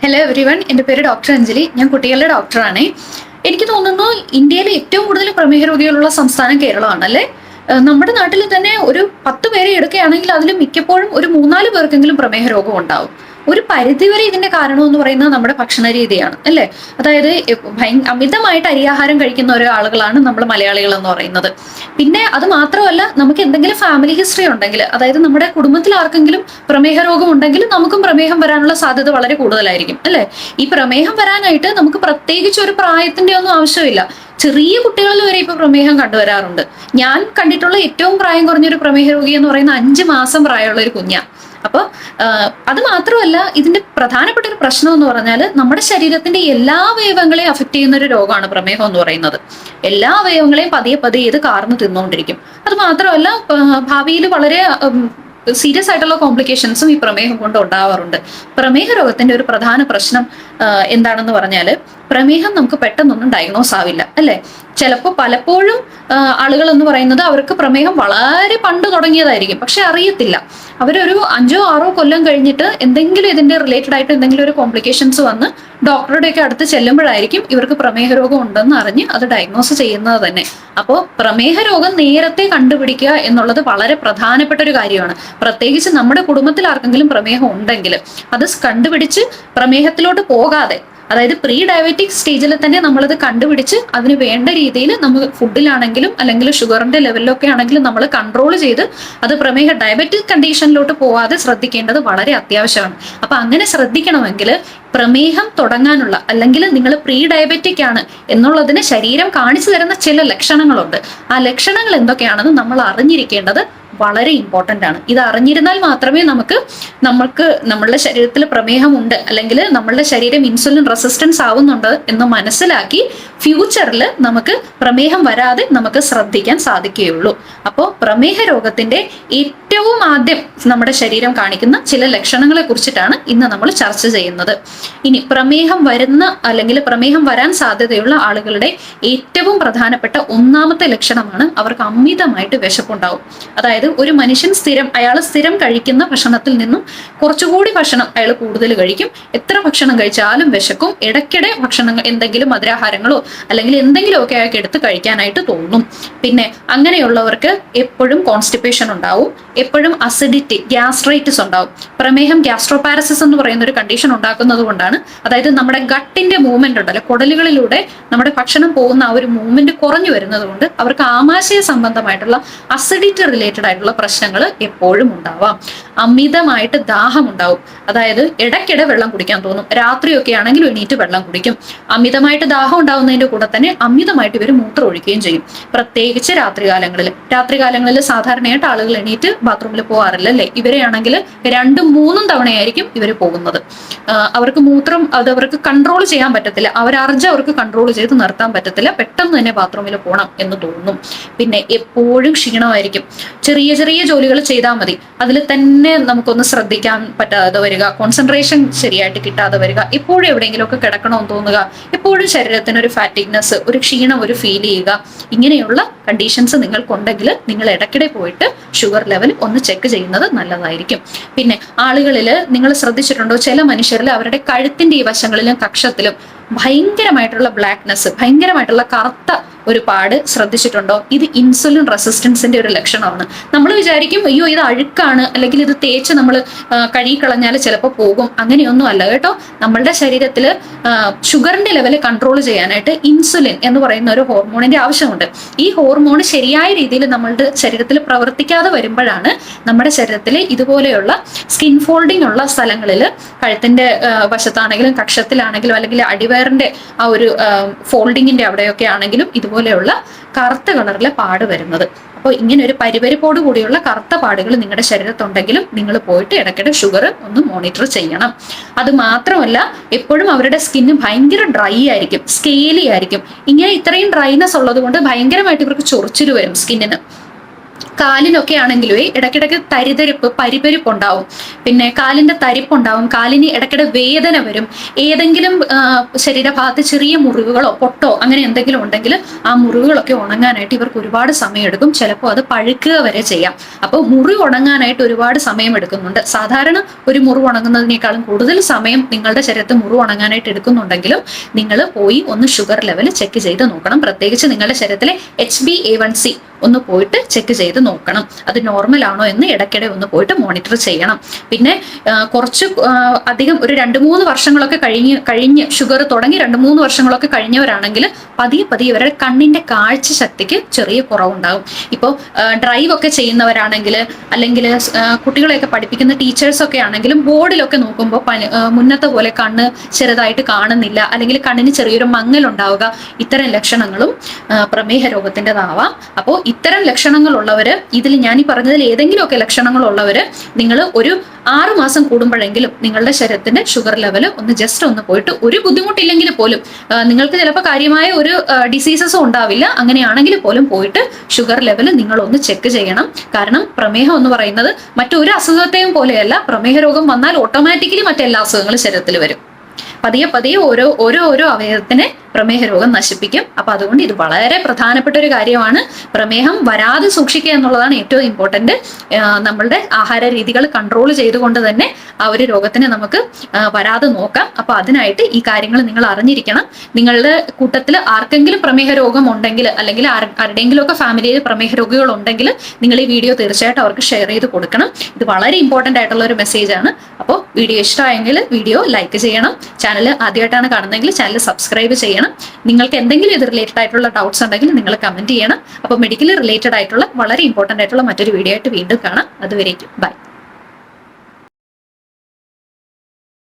Hello every one, എൻ്റെ പേര് doctor Anjali. ഞാൻ കുട്ടികളുടെ ഡോക്ടറാണ്. എനിക്ക് തോന്നുന്നു ഇന്ത്യയിൽ ഏറ്റവും കൂടുതൽ പ്രമേഹ രോഗികളുള്ള സംസ്ഥാനം കേരളമാണ് അല്ലേ. നമ്മുടെ നാട്ടിൽ തന്നെ ഒരു 10 പേരെ എടുക്കുകയാണെങ്കിൽ അതിൽ മിക്കപ്പോഴും ഒരു 3-4 പേർക്കെങ്കിലും പ്രമേഹ രോഗം ഉണ്ടാവും. ഒരു പരിധിവരെ ഇതിന്റെ കാരണം എന്ന് പറയുന്നത് നമ്മുടെ ഭക്ഷണ രീതിയാണ് അല്ലേ. അതായത് അമിതമായിട്ട് അരിയാഹാരം കഴിക്കുന്ന ഓരോ ആളുകളാണ് നമ്മൾ മലയാളികൾ എന്ന് പറയുന്നത്. പിന്നെ അത് മാത്രമല്ല, നമുക്ക് എന്തെങ്കിലും ഫാമിലി ഹിസ്റ്ററി ഉണ്ടെങ്കിൽ, അതായത് നമ്മുടെ കുടുംബത്തിൽ ആർക്കെങ്കിലും പ്രമേഹ രോഗം ഉണ്ടെങ്കിൽ നമുക്കും പ്രമേഹം വരാനുള്ള സാധ്യത വളരെ കൂടുതലായിരിക്കും അല്ലേ. ഈ പ്രമേഹം വരാനായിട്ട് നമുക്ക് പ്രത്യേകിച്ച് ഒരു പ്രായത്തിന്റെ ഒന്നും ആവശ്യമില്ല. ചെറിയ കുട്ടികളിൽ വരെ ഇപ്പൊ പ്രമേഹം കണ്ടുവരാറുണ്ട്. ഞാൻ കണ്ടിട്ടുള്ള ഏറ്റവും പ്രായം കുറഞ്ഞൊരു പ്രമേഹ രോഗി എന്ന് പറയുന്ന 5 മാസം പ്രായമുള്ള ഒരു കുഞ്ഞാ. അപ്പൊ അത് മാത്രമല്ല, ഇതിന്റെ പ്രധാനപ്പെട്ട ഒരു പ്രശ്നം എന്ന് പറഞ്ഞാൽ നമ്മുടെ ശരീരത്തിന്റെ എല്ലാ അവയവങ്ങളെയും അഫക്ട് ചെയ്യുന്ന ഒരു രോഗമാണ് പ്രമേഹം എന്ന് പറയുന്നത്. എല്ലാ അവയവങ്ങളെയും പതിയെ പതിയെ ഇത് കാർന്നു തിന്നുകൊണ്ടിരിക്കും. അത് മാത്രമല്ല, ഭാവിയിൽ വളരെ സീരിയസ് ആയിട്ടുള്ള കോംപ്ലിക്കേഷൻസും ഈ പ്രമേഹം കൊണ്ട് ഉണ്ടാവാറുണ്ട്. പ്രമേഹ രോഗത്തിന്റെ ഒരു പ്രധാന പ്രശ്നം എന്താണെന്ന് പറഞ്ഞാൽ, പ്രമേഹം നമുക്ക് പെട്ടെന്നൊന്നും ഡയഗ്നോസ് ആവില്ല അല്ലെ. ചിലപ്പോൾ പലപ്പോഴും ആളുകൾ എന്ന് പറയുന്നത് അവർക്ക് പ്രമേഹം വളരെ പണ്ട് തുടങ്ങിയതായിരിക്കും, പക്ഷെ അറിയത്തില്ല. അവരൊരു 5-6 കൊല്ലം കഴിഞ്ഞിട്ട് എന്തെങ്കിലും ഇതിന്റെ റിലേറ്റഡ് ആയിട്ട് എന്തെങ്കിലും ഒരു കോംപ്ലിക്കേഷൻസ് വന്ന് ഡോക്ടറുടെയൊക്കെ അടുത്ത് ചെല്ലുമ്പോഴായിരിക്കും ഇവർക്ക് പ്രമേഹ രോഗം ഉണ്ടെന്ന് അറിഞ്ഞ് അത് ഡയഗ്നോസ് ചെയ്യുന്നത് തന്നെ. അപ്പോൾ പ്രമേഹ രോഗം നേരത്തെ കണ്ടുപിടിക്കുക എന്നുള്ളത് വളരെ പ്രധാനപ്പെട്ട ഒരു കാര്യമാണ്. പ്രത്യേകിച്ച് നമ്മുടെ കുടുംബത്തിൽ ആർക്കെങ്കിലും പ്രമേഹം ഉണ്ടെങ്കിൽ അത് കണ്ടുപിടിച്ച് പ്രമേഹത്തിലോട്ട് പോകാതെ, അതായത് പ്രീ ഡയബറ്റിക് സ്റ്റേജിൽ തന്നെ നമ്മളത് കണ്ടുപിടിച്ച് അതിന് വേണ്ട രീതിയിൽ നമ്മൾ ഫുഡിലാണെങ്കിലും അല്ലെങ്കിൽ ഷുഗറിന്റെ ലെവലിലൊക്കെ ആണെങ്കിലും നമ്മൾ കൺട്രോൾ ചെയ്ത് അത് പ്രമേഹ ഡയബറ്റിക് കണ്ടീഷനിലോട്ട് പോവാതെ ശ്രദ്ധിക്കേണ്ടത് വളരെ അത്യാവശ്യമാണ്. അപ്പൊ അങ്ങനെ ശ്രദ്ധിക്കണമെങ്കിൽ പ്രമേഹം തുടങ്ങാനുള്ള, അല്ലെങ്കിൽ നിങ്ങൾ പ്രീ ഡയബറ്റിക് ആണ് എന്നുള്ളതിന് ശരീരം കാണിച്ചു തരുന്ന ചില ലക്ഷണങ്ങളുണ്ട്. ആ ലക്ഷണങ്ങൾ എന്തൊക്കെയാണെന്ന് നമ്മൾ അറിഞ്ഞിരിക്കേണ്ടത് വളരെ ഇമ്പോർട്ടൻ്റ് ആണ്. ഇത് അറിഞ്ഞിരുന്നാൽ മാത്രമേ നമ്മളുടെ ശരീരത്തിൽ പ്രമേഹം ഉണ്ട്, അല്ലെങ്കിൽ നമ്മളുടെ ശരീരം ഇൻസുലിൻ റെസിസ്റ്റൻസ് ആവുന്നുണ്ട് എന്ന് മനസ്സിലാക്കി ഫ്യൂച്ചറിൽ നമുക്ക് പ്രമേഹം വരാതെ നമുക്ക് ശ്രദ്ധിക്കാൻ സാധിക്കുകയുള്ളൂ. അപ്പോൾ പ്രമേഹ രോഗത്തിന്റെ ഏറ്റവും ആദ്യം നമ്മുടെ ശരീരം കാണിക്കുന്ന ചില ലക്ഷണങ്ങളെ കുറിച്ചിട്ടാണ് ഇന്ന് നമ്മൾ ചർച്ച ചെയ്യുന്നത്. ഇനി പ്രമേഹം വരുന്ന അല്ലെങ്കിൽ പ്രമേഹം വരാൻ സാധ്യതയുള്ള ആളുകളുടെ ഏറ്റവും പ്രധാനപ്പെട്ട ഒന്നാമത്തെ ലക്ഷണമാണ് അവർക്ക് അമിതമായിട്ട് വിശപ്പുണ്ടാവും. അതായത് ഒരു മനുഷ്യൻ അയാൾ സ്ഥിരം കഴിക്കുന്ന ഭക്ഷണത്തിൽ നിന്നും കുറച്ചുകൂടി ഭക്ഷണം അയാൾ കൂടുതൽ കഴിക്കും. എത്ര ഭക്ഷണം കഴിച്ചാലും വിശക്കും. ഇടയ്ക്കിടെ ഭക്ഷണങ്ങൾ, എന്തെങ്കിലും മധുരാഹാരങ്ങളോ അല്ലെങ്കിൽ എന്തെങ്കിലുമൊക്കെ അയാൾക്ക് എടുത്ത് കഴിക്കാനായിട്ട് തോന്നും. പിന്നെ അങ്ങനെയുള്ളവർക്ക് എപ്പോഴും കോൺസ്റ്റിപ്പേഷൻ ഉണ്ടാവും, എപ്പോഴും അസിഡിറ്റി, ഗ്യാസ്ട്രൈറ്റിസ് ഉണ്ടാവും. പ്രമേഹം ഗ്യാസ്ട്രോപാരസിസ് എന്ന് പറയുന്ന ഒരു കണ്ടീഷൻ ഉണ്ടാക്കുന്നത് കൊണ്ടാണ്. അതായത് നമ്മുടെ ഗട്ടിന്റെ മൂവ്മെന്റ് ഉണ്ടല്ലോ, കുടലുകളിലൂടെ നമ്മുടെ ഭക്ഷണം പോകുന്ന ആ ഒരു മൂവ്മെന്റ് കുറഞ്ഞു വരുന്നത് കൊണ്ട് അവർക്ക് ആമാശയ സംബന്ധമായിട്ടുള്ള അസിഡിറ്റി റിലേറ്റഡ് ആയിട്ടുള്ള പ്രശ്നങ്ങൾ എപ്പോഴും ഉണ്ടാവാം. അമിതമായിട്ട് ദാഹം ഉണ്ടാവും. അതായത് ഇടയ്ക്കിടെ വെള്ളം കുടിക്കാൻ തോന്നും. രാത്രിയൊക്കെ ആണെങ്കിൽ എണീറ്റ് വെള്ളം കുടിക്കും. അമിതമായിട്ട് ദാഹം ഉണ്ടാവുന്നതിന്റെ കൂടെ തന്നെ അമിതമായിട്ട് ഇവർ മൂത്രം ഒഴിക്കുകയും ചെയ്യും. പ്രത്യേകിച്ച് രാത്രികാലങ്ങളിൽ സാധാരണയായിട്ട് ആളുകൾ എണീറ്റ് ബാത്റൂമിൽ പോകാറില്ല അല്ലെ. ഇവരെയാണെങ്കിൽ 2-3 തവണയായിരിക്കും ഇവർ പോകുന്നത്. അവർക്ക് മൂത്രം അവർക്ക് കൺട്രോൾ ചെയ്യാൻ പറ്റത്തില്ല. അവർക്ക് കൺട്രോൾ ചെയ്ത് നിർത്താൻ പറ്റത്തില്ല. പെട്ടെന്ന് തന്നെ ബാത്റൂമിൽ പോകണം എന്ന് തോന്നും. പിന്നെ എപ്പോഴും ക്ഷീണമായിരിക്കും. ചെറിയ ചെറിയ ജോലികൾ ചെയ്താൽ മതി, അതിൽ തന്നെ നമുക്കൊന്ന് ശ്രദ്ധിക്കാൻ പറ്റാതെ വരിക, കോൺസെൻട്രേഷൻ ശരിയായിട്ട് കിട്ടാതെ വരിക, എപ്പോഴും എവിടെയെങ്കിലുമൊക്കെ കിടക്കണമെന്ന് തോന്നുക, എപ്പോഴും ശരീരത്തിന് ഒരു ഫാറ്റിഗ്നെസ്, ഒരു ക്ഷീണം ഫീൽ ചെയ്യുക. ഇങ്ങനെയുള്ള കണ്ടീഷൻസ് നിങ്ങൾക്കുണ്ടെങ്കിൽ നിങ്ങൾ ഇടയ്ക്കിടെ പോയിട്ട് ഷുഗർ ലെവൽ ഒന്ന് ചെക്ക് ചെയ്യുന്നത് നല്ലതായിരിക്കും. പിന്നെ ആളുകളിൽ നിങ്ങൾ ശ്രദ്ധിച്ചിട്ടുണ്ടോ, ചില മനുഷ്യരിൽ അവരുടെ കഴുത്തിന്റെ ഈ വശങ്ങളിലും കക്ഷത്തിലും ഭയങ്കരമായിട്ടുള്ള ബ്ലാക്ക്നെസ്, ഭയങ്കരമായിട്ടുള്ള കറുത്ത ഒരു പാട് ശ്രദ്ധിച്ചിട്ടുണ്ടോ? ഇത് ഇൻസുലിൻ റെസിസ്റ്റൻസിന്റെ ഒരു ലക്ഷണമാണ്. നമ്മൾ വിചാരിക്കും അയ്യോ ഇത് അഴുക്കാണ്, അല്ലെങ്കിൽ ഇത് തേച്ച് നമ്മൾ കഴുകിക്കളഞ്ഞാൽ ചിലപ്പോൾ പോകും. അങ്ങനെയൊന്നും അല്ല കേട്ടോ. നമ്മളുടെ ശരീരത്തിൽ ഷുഗറിന്റെ ലെവൽ കൺട്രോൾ ചെയ്യാനായിട്ട് ഇൻസുലിൻ എന്ന് പറയുന്ന ഒരു ഹോർമോണിന്റെ ആവശ്യമുണ്ട്. ഈ ഹോർമോൺ ശരിയായ രീതിയിൽ നമ്മളുടെ ശരീരത്തിൽ പ്രവർത്തിക്കാതെ വരുമ്പോഴാണ് നമ്മുടെ ശരീരത്തിൽ ഇതുപോലെയുള്ള സ്കിൻ ഫോൾഡിംഗ് ഉള്ള സ്ഥലങ്ങളിൽ, കഴുത്തിന്റെ വശത്താണെങ്കിലും കക്ഷത്തിലാണെങ്കിലും അല്ലെങ്കിൽ അടിവയറിന്റെ ആ ഒരു ഫോൾഡിങ്ങിന്റെ അവിടെയൊക്കെ ആണെങ്കിലും ഇതുപോലെയുള്ള കറുത്ത കളറിലെ പാട് വരുന്നത്. അപ്പോൾ ഇങ്ങനെ ഒരു പരിപരിപ്പോട് കൂടിയുള്ള കറുത്ത പാടുകൾ നിങ്ങളുടെ ശരീരത്തുണ്ടെങ്കിലും നിങ്ങൾ പോയിട്ട് ഇടയ്ക്കിടെ ഷുഗർ ഒന്ന് മോണിറ്റർ ചെയ്യണം. അത് മാത്രമല്ല, എപ്പോഴും അവരുടെ സ്കിന്ന് ഭയങ്കര ഡ്രൈ ആയിരിക്കും, സ്കെയിലി ആയിരിക്കും. ഇങ്ങനെ ഇത്രയും ഡ്രൈനെസ് ഉള്ളത് കൊണ്ട് ഭയങ്കരമായിട്ട് ഇവർക്ക് ചൊറിച്ചിൽ വരും സ്കിന്നിന്. കാലിനൊക്കെ ആണെങ്കിലും ഇടയ്ക്കിടയ്ക്ക് തരിതരിപ്പ് പരിപരിപ്പ് ഉണ്ടാവും, പിന്നെ കാലിന്റെ തരിപ്പുണ്ടാവും, കാലിന് ഇടയ്ക്കിടെ വേദന വരും, ഏതെങ്കിലും ശരീരഭാഗത്ത് ചെറിയ മുറിവുകളോ പൊട്ടോ അങ്ങനെ എന്തെങ്കിലും ഉണ്ടെങ്കിൽ ആ മുറിവുകളൊക്കെ ഉണങ്ങാനായിട്ട് ഇവർക്ക് ഒരുപാട് സമയം എടുക്കും, ചിലപ്പോൾ അത് പഴുക്കുക വരെ ചെയ്യാം. അപ്പോൾ മുറിവ് ഉണങ്ങാനായിട്ട് ഒരുപാട് സമയം എടുക്കുന്നുണ്ട്. സാധാരണ ഒരു മുറിവ് ഉണങ്ങുന്നതിനേക്കാളും കൂടുതൽ സമയം നിങ്ങളുടെ ശരീരത്തിൽ മുറിവ് ഉണങ്ങാനായിട്ട് എടുക്കുന്നുണ്ടെങ്കിലും നിങ്ങൾ പോയി ഒന്ന് ഷുഗർ ലെവൽ ചെക്ക് ചെയ്ത് നോക്കണം. പ്രത്യേകിച്ച് നിങ്ങളുടെ ശരീരത്തിലെ HbA1c ഒന്ന് പോയിട്ട് ചെക്ക് ചെയ്ത് നോക്കണം, അത് നോർമൽ ആണോ എന്ന് ഇടയ്ക്കിടെ ഒന്ന് പോയിട്ട് മോണിറ്റർ ചെയ്യണം. പിന്നെ കുറച്ച് അധികം ഒരു 2-3 വർഷങ്ങളൊക്കെ കഴിഞ്ഞ് ഷുഗർ തുടങ്ങി 2-3 വർഷങ്ങളൊക്കെ കഴിഞ്ഞവരാണെങ്കിൽ പതിയെ ഇവരുടെ കണ്ണിന്റെ കാഴ്ച ശക്തിക്ക് ചെറിയ കുറവുണ്ടാകും. ഇപ്പോൾ ഡ്രൈവ് ഒക്കെ ചെയ്യുന്നവരാണെങ്കിൽ, അല്ലെങ്കിൽ കുട്ടികളെയൊക്കെ പഠിപ്പിക്കുന്ന ടീച്ചേഴ്സൊക്കെ ആണെങ്കിലും ബോർഡിലൊക്കെ നോക്കുമ്പോൾ മുന്നത്തെ പോലെ കണ്ണ് ചെറുതായിട്ട് കാണുന്നില്ല, അല്ലെങ്കിൽ കണ്ണിന് ചെറിയൊരു മങ്ങലുണ്ടാവുക, ഇത്തരം ലക്ഷണങ്ങളും പ്രമേഹ രോഗത്തിൻ്റെതാവാം. അപ്പോൾ ഇത്തരം ലക്ഷണങ്ങളുള്ളവര്, ഇതിൽ ഞാൻ ഈ പറഞ്ഞതിൽ ഏതെങ്കിലുമൊക്കെ ലക്ഷണങ്ങളുള്ളവര് നിങ്ങൾ ഒരു 6 മാസം കൂടുമ്പോഴെങ്കിലും നിങ്ങളുടെ ശരീരത്തിന്റെ ഷുഗർ ലെവൽ ഒന്ന് ജസ്റ്റ് ഒന്ന് പോയിട്ട്, ഒരു ബുദ്ധിമുട്ടില്ലെങ്കിൽ പോലും, നിങ്ങൾക്ക് ചിലപ്പോൾ കാര്യമായ ഒരു ഡിസീസസും ഉണ്ടാവില്ല, അങ്ങനെയാണെങ്കിൽ പോലും പോയിട്ട് ഷുഗർ ലെവൽ നിങ്ങളൊന്ന് ചെക്ക് ചെയ്യണം. കാരണം പ്രമേഹം എന്ന് പറയുന്നത് മറ്റൊരു അസുഖത്തെയും പോലെയല്ല, പ്രമേഹ രോഗം വന്നാൽ ഓട്ടോമാറ്റിക്കലി മറ്റെല്ലാ അസുഖങ്ങളും ശരീരത്തിൽ വരും. പതിയെ ഓരോ അവയവത്തിനെ പ്രമേഹ രോഗം നശിപ്പിക്കും. അപ്പൊ അതുകൊണ്ട് ഇത് വളരെ പ്രധാനപ്പെട്ട ഒരു കാര്യമാണ്. പ്രമേഹം വരാതെ സൂക്ഷിക്കുക എന്നുള്ളതാണ് ഏറ്റവും ഇമ്പോർട്ടന്റ്. നമ്മളുടെ ആഹാര രീതികൾ കൺട്രോൾ ചെയ്തുകൊണ്ട് തന്നെ ആ ഒരു രോഗത്തിനെ നമുക്ക് വരാതെ നോക്കാം. അപ്പൊ അതിനായിട്ട് ഈ കാര്യങ്ങൾ നിങ്ങൾ അറിഞ്ഞിരിക്കണം. നിങ്ങളുടെ കൂട്ടത്തിൽ ആർക്കെങ്കിലും പ്രമേഹ രോഗം ഉണ്ടെങ്കിൽ, അല്ലെങ്കിൽ ആരുടെയെങ്കിലും ഒക്കെ ഫാമിലിയിൽ പ്രമേഹ രോഗികൾ ഉണ്ടെങ്കിൽ നിങ്ങൾ ഈ വീഡിയോ തീർച്ചയായിട്ടും അവർക്ക് ഷെയർ ചെയ്ത് കൊടുക്കണം. ഇത് വളരെ ഇമ്പോർട്ടന്റ് ആയിട്ടുള്ള ഒരു മെസ്സേജ് ആണ്. അപ്പോൾ വീഡിയോ ഇഷ്ടമായെങ്കിൽ വീഡിയോ ലൈക്ക് ചെയ്യണം. ചാനൽ ആദ്യമായിട്ടാണ് കാണുന്നതെങ്കിൽ ചാനൽ സബ്സ്ക്രൈബ് ചെയ്യണം. നിങ്ങൾക്ക് എന്തെങ്കിലും ഇത് റിലേറ്റഡ് ആയിട്ടുള്ള ഡൗട്ട്സ് ഉണ്ടെങ്കിൽ നിങ്ങൾ കമന്റ് ചെയ്യണം. അപ്പോൾ മെഡിക്കലി റിലേറ്റഡ് ആയിട്ടുള്ള വളരെ ഇമ്പോർട്ടന്റ് ആയിട്ടുള്ള മറ്റൊരു വീഡിയോ ആയിട്ട് വീണ്ടും കാണാം. അതുവരേക്കും ബൈ.